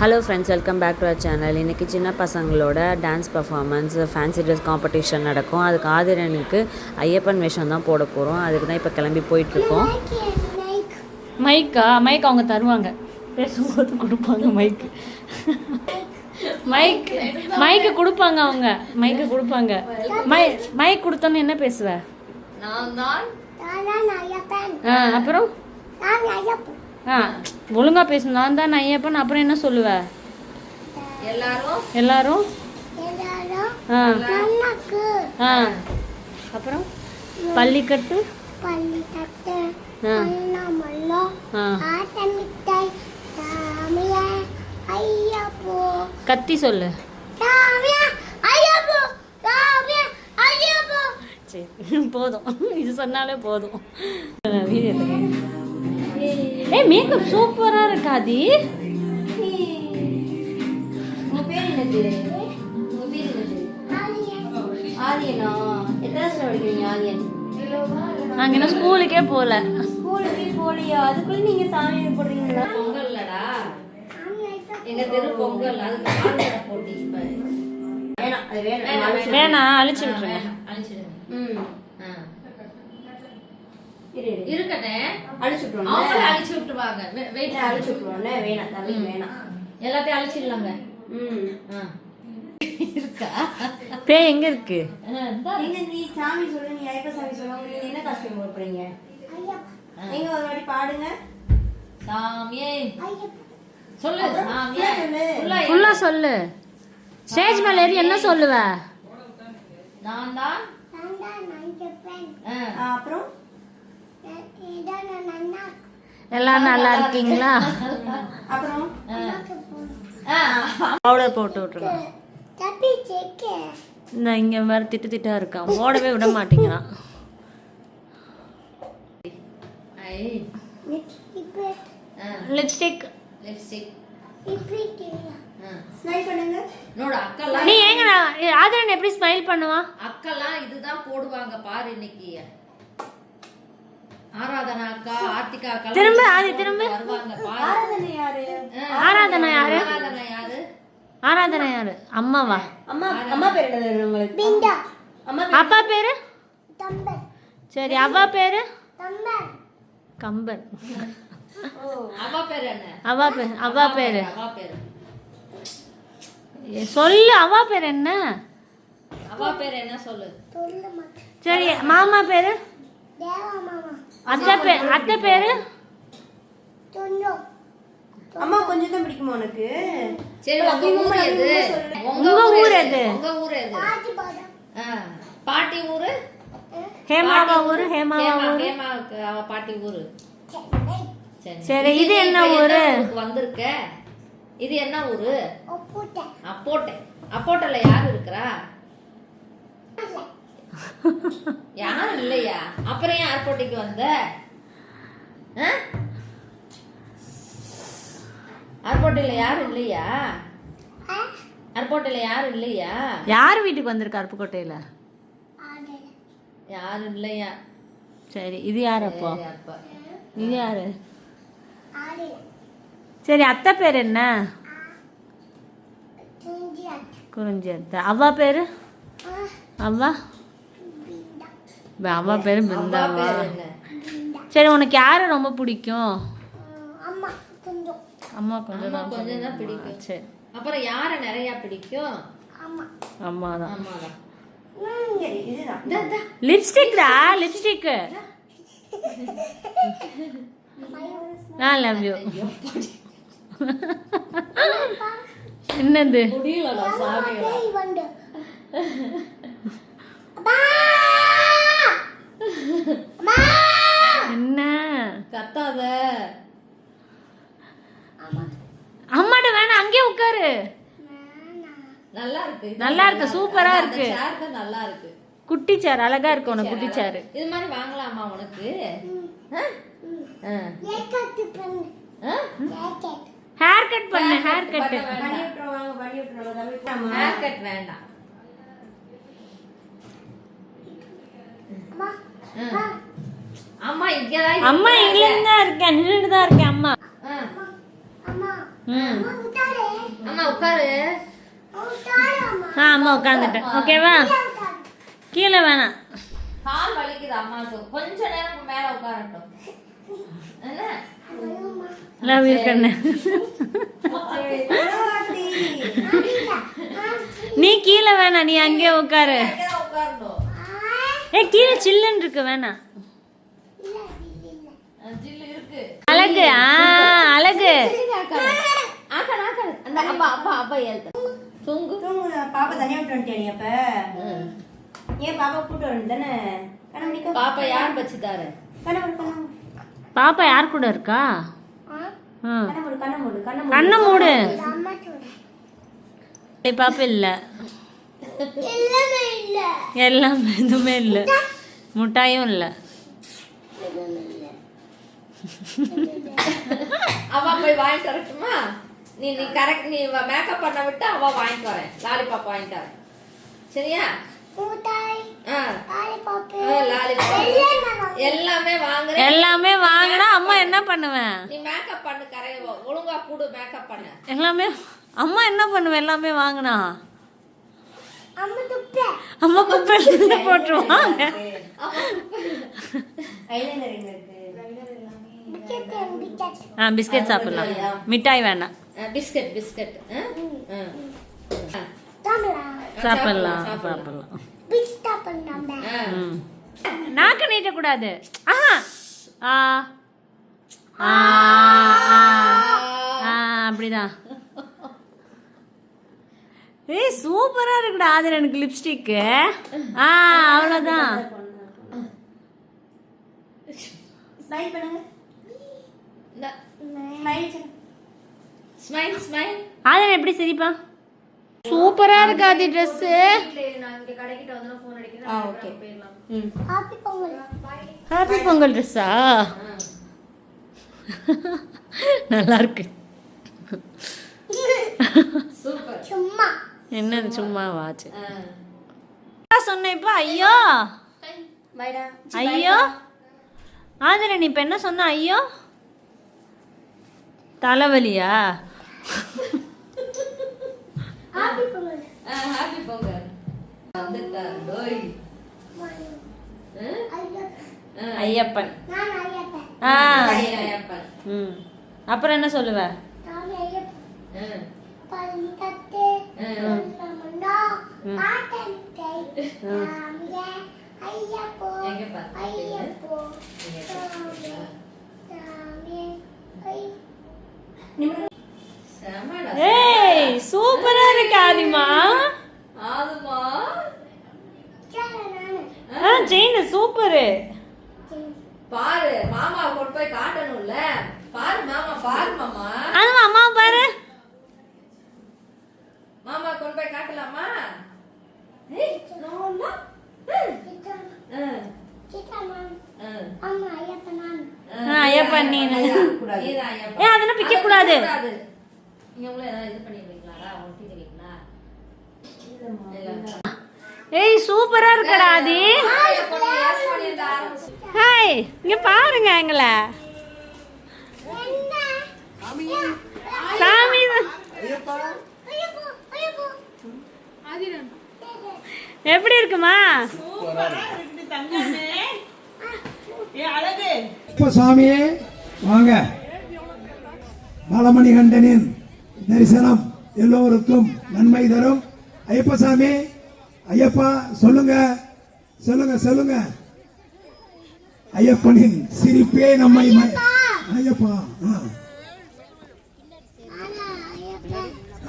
Hello friends, welcome back to our channel. இன்றைக்கி சின்ன பசங்களோட dance performance, fancy dress competition நடக்கும். அதுக்கு ஆதிரனுக்கு ஐயப்பன் வேஷம் தான் போட போகிறோம். அதுக்கு தான் இப்போ கிளம்பி போயிட்டுருக்கோம். மைக் அவங்க தருவாங்க, பேசும்போது கொடுப்பாங்க. மைக்கு கொடுப்பாங்க, அவங்க மைக்கு கொடுப்பாங்க. மைக் கொடுத்தோன்னு என்ன பேசுவ? அப்புறம் ஒழுங்கா பேசணும். நான் தான் ஐயப்பன். அப்புறம் என்ன சொல்லுவ? எல்லாரும் அப்புறம் பள்ளிக்கட்டு கத்தி சொல்லு. போதும், இது சொன்னாலே போதும். ஏய், மேக்கப் சூப்பரா இருக்காதி. நாங்க என்ன ஸ்கூலுக்கே போகல. போலியா? அதுக்குள்ள நீங்க சாமி போடுறீங்களா? பொங்கல்லடா, எங்க தெரு பொங்கல். அதுக்கு போட்டி வேணாம், அழிச்சு விட்டுருங்க. அழிச்சு விட்டுருவாங்க. எல்லாத்தையும் அழிச்சிடலாங்க. பேய் எங்க இருக்கு? நீ சாமி சொல்லு, நீ ஐயப்ப சாமி சொல்லுவாங்க. நீங்க என்ன காஸ்டியூம் போடுறீங்க? நீங்க ஒரு வாட்டி பாடுங்க. சாமியே சொல்லு, சாமியே ஃபுல்லா சொல்லு. ஸ்டேஜ் மேல ஏறி என்ன சொல்லுவ? நான் தான். அப்புறம் எல்லாம் நல்லா இருக்கீங்களா? அப்புறம் பவுடர் போட்டு விட்டுருங்க. இந்த இங்க வேற திட்டா இருக்கான், ஓடவே விட மாட்டேங்கிறான். லிப்ஸ்டிக் ஸ்மைல் பண்ணுங்க. நோட அக்கெல்லாம் நீ எங்க ஆதரன் எப்படி ஸ்மைல் பண்ணுவா? அக்கெல்லாம் இதுதான் போடுவாங்க பாரு. இன்னைக்கு ஆராதனா அக்கா, ஆர்த்திகா அக்கா திரும்ப திரும்ப வருவாங்க பாரு. ஆராதனை யாரு? ஆராதனை யாரு? அம்மாவா? அம்மா பேர் என்னது உங்களுக்கு? பிண்டா. அப்பா பேரு தம்பன். சரி, அவ பேரு கம்பன். அவ பேர் என்ன? அவ பேரு சொல்லு. அவ பேர் என்ன? அவ பேர் என்ன சொல்லு. சரி, மாமா பேரு? அத்தை பேரு? அம்மா கொஞ்சம் தான் பிடிக்குமா உனக்கு? சரி, உங்க ஊர் எது? உங்க ஊர் எது? உங்க ஊர் எது? பாட்டி ஊரு? ஹேமாவா ஊரு? ஹேமாவா ஊரு? ஹேமாவுக்கு அவ பாட்டி ஊரு. சரி, இது என்ன ஊரு? வந்திருக்க. இது என்ன ஊரு? அப்போட்டை. அப்போட்டல யாரு இருக்கிறா? யாரும் இல்லையா? அப்புறம் ஏன் ஏர்போர்ட்டுக்கு வந்த? ஏர்போர்ட்ல யாரும் இல்லையா? ஏர்போர்ட்ல யாரும் இல்லையா? யார் வீட்டுக்கு வந்திருக்க அருப்புக்கோட்டையில? யாரும் இல்லையா? சரி, இது யாரு? அப்போ இது யாரு? சரி, அத்தை பேர் என்ன? குறிஞ்சி அத்தை. அவ பேரு? அவ பேரு பிருந்தாவா? சரி, உனக்கு யாரை ரொம்ப பிடிக்கும்? அம்மா கொஞ்சம் தான் பிடிக்கும். சரி, அப்புறம் யாரை நிறைய பிடிக்கும்? அம்மா தான். அம்மாதான். லிப்ஸ்டிக்டா, லிப்ஸ்டிக். நான் லவ் யூ. என்னது? முடியலடா சாமிகளா. என்ன கத்தாத. அம்மாட்ட வேணாம், அங்கே உட்காரு. நல்லா இருக்கு, நல்லா இருக்கு, சூப்பரா இருக்கு. சேர் தான் நல்லா இருக்கு. குட்டி சேர் அழகா இருக்கு. உனக்கு குட்டி சேர் இது மாதிரி வாங்கலாமா உனக்கு? ஹேர் கட் பண்ணு. ஹேர் கட் ஹேர் கட் வேண்டாம். அம்மா இங்கதான். அம்மா இல்லன்னு தான் இருக்கேன், நின்னுட்டு தான் இருக்கேன். அம்மா ம் அம்மா உட்காரு. அம்மா உட்காந்துட்டேன். ஓகேவா? கீழே வேணாம். கால் வலிக்குது அம்மாவுக்கு. கொஞ்ச நேரம் மேல உட்காரட்டும். என்ன? லவ் யூ கண்ணு. நீ கீழே வேணாம், நீ அங்கேயே உட்காரு. உட்காரணும். கீழே சில்லுன்னு இருக்கு, வேணாம். ஜில்லு இருக்கு. அழகு. அழகு. ஆக்காடு ஆக்காடு. அந்த அப்பா அப்பா அப்பா ஏழ்த்த. தூங்கு. பாப்பா தனியா விட்டு வந்துட்டியா அப்ப? ஏன் பாப்பா கூட்டு வரணும் தானே? கண்ண பாப்பா யார் வச்சுதாரு? கண்ண பாப்பா யார் கூட இருக்கா? கண்ணை மூடு. பாப்பா இல்ல, எல்லாமே எதுவுமே இல்ல, முட்டாயும் இல்ல. அவ போய் வாங்கிட்டு வரட்டுமா? நீ நீ கரெக்ட், நீ மேக்கப் பண்ண விட்டு அவ வாங்கிட்டு வரேன். லாலிபாப் வாங்கிட்டு வரேன். சரியா? எல்லாமே வாங்குறேன். எல்லாமே வாங்கினா அம்மா என்ன பண்ணுவேன்? நீ மேக்கப் பண்ணு, கரைய ஒழுங்கா கூடு மேக்கப் பண்ண. எல்லாமே அம்மா என்ன பண்ணுவேன்? எல்லாமே வாங்கினா அம்மா குப்பை போட்டுருவாங்க. பிஸ்கெட் சாப்பிடலாம், மிட்டாய் வேணாம். பிஸ்கட் பிஸ்கட் சாப்பிடலாம் சாப்பிடலாம். நாக்கு நீட்ட கூடாது. அப்படிதான். ஏய் சூப்பரா இருக்குடா ஆதிரா, எனக்கு லிப்ஸ்டிக். அவ்வளவுதான். ஸ்மைல் பண்ணுங்க. Smile smile. ஆதிரா எப்படி சிரிப்பா? சூப்பரா இருக்கு ஆதி Dress. நான் இங்க கடைக்கிட்ட வந்து ஃபோன் அடிக்கிறேன். Okay. Happy Pongal. Happy Pongal ட்ரெஸ்ஸா? நல்லா இருக்கு. சூப்பர். சும்மா என்னது சும்மா வாச்சு சொன்ன இப்ப? ஐயோ ஐயோ ஆதிரா, நீ இப்ப என்ன சொன்ன? ஐயோ தலைவலியா? ஹாப்பி பொங்கல். ஹாப்பி பொங்கல். வந்துட்டார் டோய். ஐயப்பன். ஐயப்பன். அப்புறம் என்ன சொல்லுவ? ஏய் சூப்பரா இருக்கு ஆதிமா. ஆதுமா செயின் சூப்பர். பாரு, மாமா கொண்டு போய் காட்டணும்ல. பாரு மாமா, பாரு மாமா. அதுமா அம்மா பாரு. மாமா கொண்டு போய் காட்டலாமா? ஐயப்பன். நீ அதெல்லாம் பிக்க கூடாது. ஏய் சூப்பரா இருக்கடா ஆதி. ஹாய், இங்க பாருங்க எங்கள. சாமி எப்படி இருக்குமா? சாமியே வாங்க. பாலமணிகண்டனின் தரிசனம் எல்லோருக்கும் நன்மை தரும். ஐயப்ப சாமி, ஐயப்பா சொல்லுங்க சொல்லுங்க சொல்லுங்க. ஐயப்பனின் சிரிப்பே நம்மை ஐயப்பா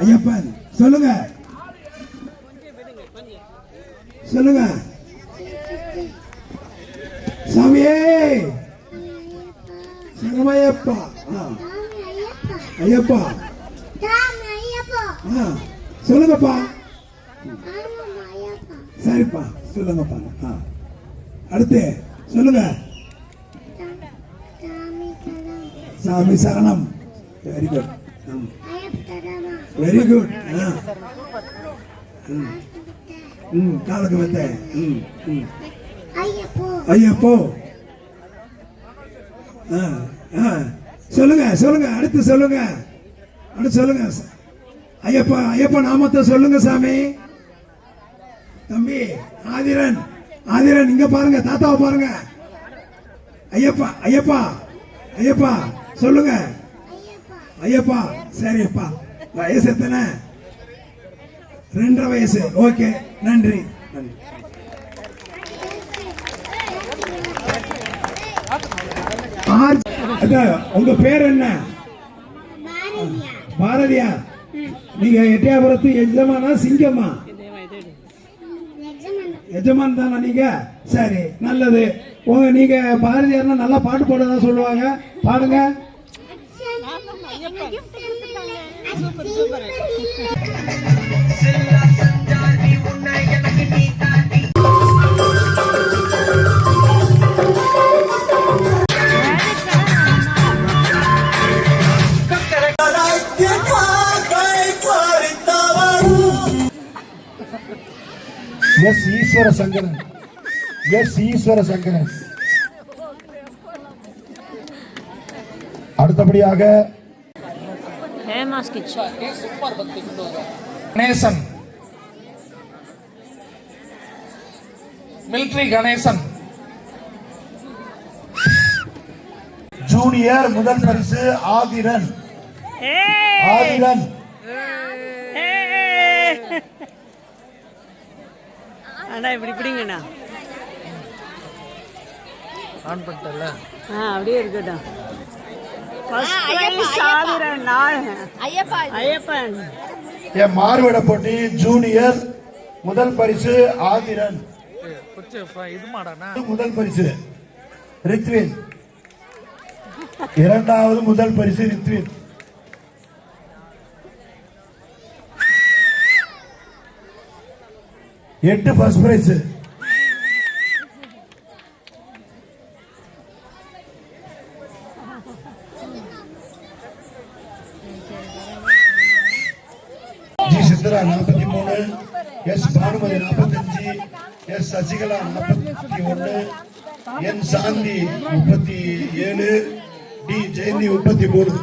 ஐயப்பன் சொல்லுங்க சொல்லுங்க. சாமியே சரணமையப்பா. ஐயப்பா சொல்லுங்கப்பா. சரிப்பா சொல்லுங்கப்பா. அடுத்து சொல்லுங்க. சாமி சரணம். Very good very good. காலுக்கு வந்த ஐயப்போ. சொல்லுங்க சொல்லுங்க. அடுத்து சொல்லுங்க. அடுத்து சொல்லுங்க ஐயப்பா ஐயப்பா நாமத்தை சொல்லுங்க சாமி. தம்பி ஆதிரன் ஆதிரன் இங்க பாருங்க, தாத்தாவை பாருங்க. ஐயப்பா ஐயப்பா ஐயப்பா சொல்லுங்க. ஐயப்பா சரிப்பா. வயசு எத்தனை? 2.5 வயசு. ஓகே நன்றி நன்றி. உங்க பேர் என்ன? பாரதியார். நீங்க எட்டயபுரத்து எஜமானா சிங்கம்மா? எஜமான் தானா நீங்க? சரி நல்லது. நீங்க பாரதியார்னா நல்லா பாட்டு பாடுறதா சொல்லுவாங்க, பாடுங்க. எஸ் ஈஸ்வர சங்கரன். எஸ் ஈஸ்வர சங்கரன். அடுத்தபடியாக கணேசன், மிலிட்டரி கணேசன். ஜூனியர் முதல் பரிசு ஆதிரன். ஆதிரன் அண்ணா இப்படி பிடிங்கண்ணா. ஆன் பண்ணிட்டல. அப்படியே இருக்கட்டும். ஐயப்பன். என் மாறுவிட போட்டி ஜூனியர் முதல் பரிசு ஆதிரன். முதல் பரிசு ரித்வின். இரண்டாவது முதல் பரிசு ரித்வின். எட்டு first prize. G Chitra 43, S Bhanumathi 45, S Sasikala 41, N Shanthi 37, T Jayanthi 33.